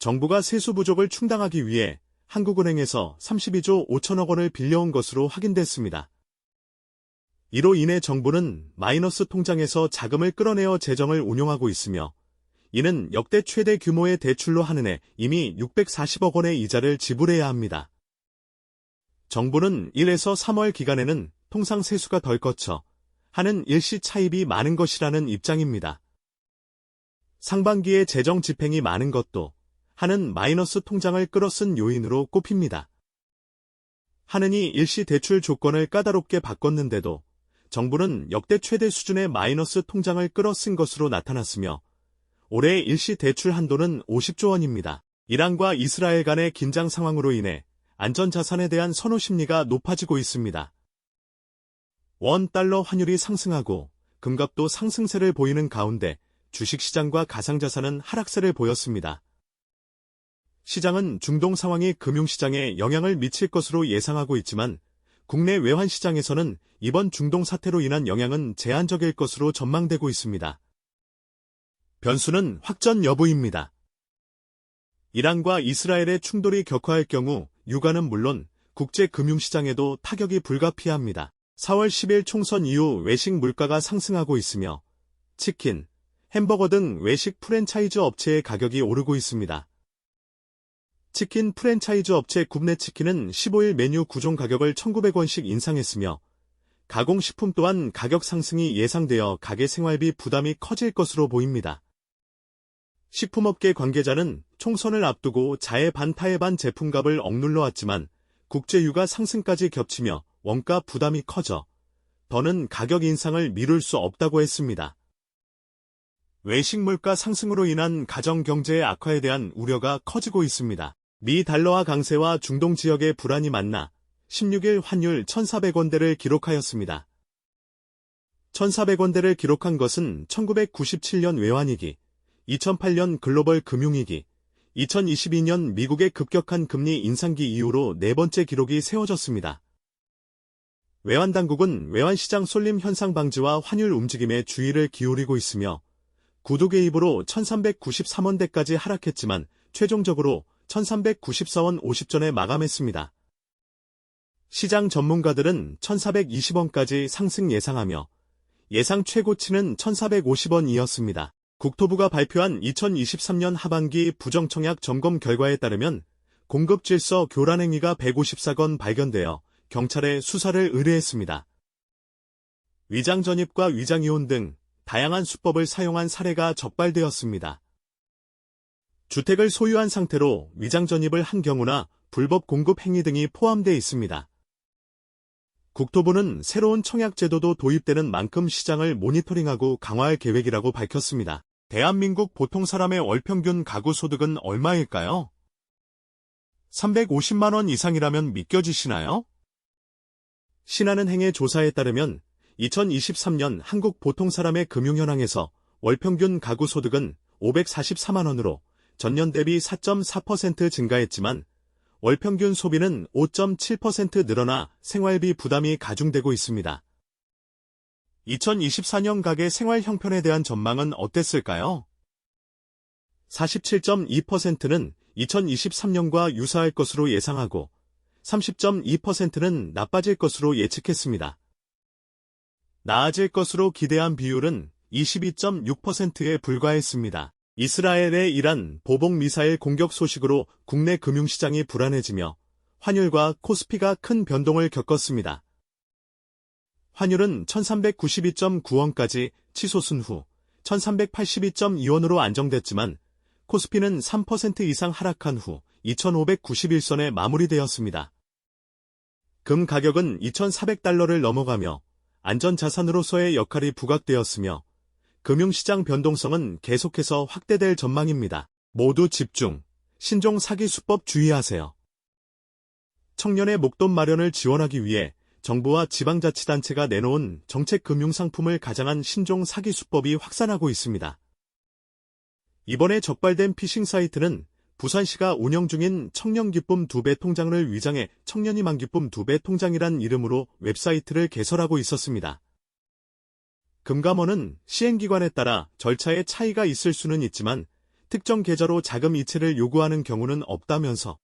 정부가 세수 부족을 충당하기 위해 한국은행에서 32조 5천억 원을 빌려온 것으로 확인됐습니다. 이로 인해 정부는 마이너스 통장에서 자금을 끌어내어 재정을 운용하고 있으며 이는 역대 최대 규모의 대출로 한 해 이미 640억 원의 이자를 지불해야 합니다. 정부는 1에서 3월 기간에는 통상 세수가 덜 거쳐 하는 일시 차입이 많은 것이라는 입장입니다. 상반기에 재정 집행이 많은 것도 하는 마이너스 통장을 끌어쓴 요인으로 꼽힙니다. 하느니 일시 대출 조건을 까다롭게 바꿨는데도 정부는 역대 최대 수준의 마이너스 통장을 끌어쓴 것으로 나타났으며 올해 일시 대출 한도는 50조 원입니다. 이란과 이스라엘 간의 긴장 상황으로 인해 안전자산에 대한 선호 심리가 높아지고 있습니다. 원 달러 환율이 상승하고 금값도 상승세를 보이는 가운데 주식시장과 가상자산은 하락세를 보였습니다. 시장은 중동 상황이 금융시장에 영향을 미칠 것으로 예상하고 있지만 국내 외환시장에서는 이번 중동 사태로 인한 영향은 제한적일 것으로 전망되고 있습니다. 변수는 확전 여부입니다. 이란과 이스라엘의 충돌이 격화할 경우 유가는 물론 국제 금융시장에도 타격이 불가피합니다. 4월 10일 총선 이후 외식 물가가 상승하고 있으며 치킨, 햄버거 등 외식 프랜차이즈 업체의 가격이 오르고 있습니다. 치킨 프랜차이즈 업체 굽네치킨은 15일 메뉴 9종 가격을 1,900원씩 인상했으며 가공식품 또한 가격 상승이 예상되어 가게 생활비 부담이 커질 것으로 보입니다. 식품업계 관계자는 총선을 앞두고 자해 반 타해 반 제품값을 억눌러 왔지만 국제유가 상승까지 겹치며 원가 부담이 커져 더는 가격 인상을 미룰 수 없다고 했습니다. 외식 물가 상승으로 인한 가정 경제의 악화에 대한 우려가 커지고 있습니다. 미 달러화 강세와 중동 지역의 불안이 만나 16일 환율 1,400원대를 기록하였습니다. 1,400원대를 기록한 것은 1997년 외환위기, 2008년 글로벌 금융위기, 2022년 미국의 급격한 금리 인상기 이후로 네 번째 기록이 세워졌습니다. 외환당국은 외환시장 쏠림 현상 방지와 환율 움직임에 주의를 기울이고 있으며 구두 개입으로 1,393원대까지 하락했지만 최종적으로 1,394원 50전에 마감했습니다. 시장 전문가들은 1,420원까지 상승 예상하며 예상 최고치는 1,450원이었습니다. 국토부가 발표한 2023년 하반기 부정청약 점검 결과에 따르면 공급질서 교란 행위가 154건 발견되어 경찰에 수사를 의뢰했습니다. 위장 전입과 위장 이혼 등 다양한 수법을 사용한 사례가 적발되었습니다. 주택을 소유한 상태로 위장 전입을 한 경우나 불법 공급 행위 등이 포함되어 있습니다. 국토부는 새로운 청약 제도도 도입되는 만큼 시장을 모니터링하고 강화할 계획이라고 밝혔습니다. 대한민국 보통 사람의 월평균 가구 소득은 얼마일까요? 350만 원 이상이라면 믿겨지시나요? 신한은행의 조사에 따르면 2023년 한국 보통 사람의 금융현황에서 월평균 가구 소득은 544만 원으로 전년 대비 4.4% 증가했지만 월평균 소비는 5.7% 늘어나 생활비 부담이 가중되고 있습니다. 2024년 가계 생활 형편에 대한 전망은 어땠을까요? 47.2%는 2023년과 유사할 것으로 예상하고 30.2%는 나빠질 것으로 예측했습니다. 나아질 것으로 기대한 비율은 22.6%에 불과했습니다. 이스라엘의 이란 보복 미사일 공격 소식으로 국내 금융시장이 불안해지며 환율과 코스피가 큰 변동을 겪었습니다. 환율은 1392.9원까지 치솟은 후 1382.2원으로 안정됐지만 코스피는 3% 이상 하락한 후 2591선에 마무리되었습니다. 금 가격은 2,400달러를 넘어가며 안전자산으로서의 역할이 부각되었으며 금융시장 변동성은 계속해서 확대될 전망입니다. 모두 집중, 신종 사기 수법 주의하세요. 청년의 목돈 마련을 지원하기 위해 정부와 지방자치단체가 내놓은 정책 금융상품을 가장한 신종 사기 수법이 확산하고 있습니다. 이번에 적발된 피싱 사이트는 부산시가 운영 중인 청년기쁨 2배 통장을 위장해 청년희망 기쁨 2배 통장이란 이름으로 웹사이트를 개설하고 있었습니다. 금감원은 시행기관에 따라 절차에 차이가 있을 수는 있지만 특정 계좌로 자금 이체를 요구하는 경우는 없다면서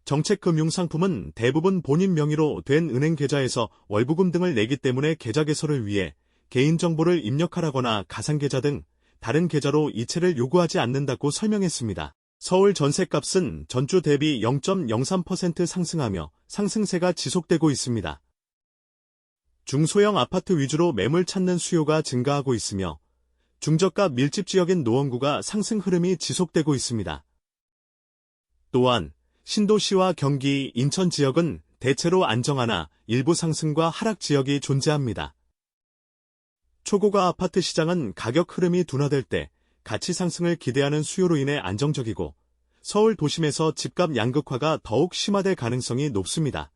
정책금융상품은 대부분 본인 명의로 된 은행 계좌에서 월부금 등을 내기 때문에 계좌 개설을 위해 개인정보를 입력하라거나 가상계좌 등 다른 계좌로 이체를 요구하지 않는다고 설명했습니다. 서울 전셋값은 전주 대비 0.03% 상승하며 상승세가 지속되고 있습니다. 중소형 아파트 위주로 매물 찾는 수요가 증가하고 있으며 중저가 밀집 지역인 노원구가 상승 흐름이 지속되고 있습니다. 또한 신도시와 경기, 인천 지역은 대체로 안정하나 일부 상승과 하락 지역이 존재합니다. 초고가 아파트 시장은 가격 흐름이 둔화될 때 가치 상승을 기대하는 수요로 인해 안정적이고 서울 도심에서 집값 양극화가 더욱 심화될 가능성이 높습니다.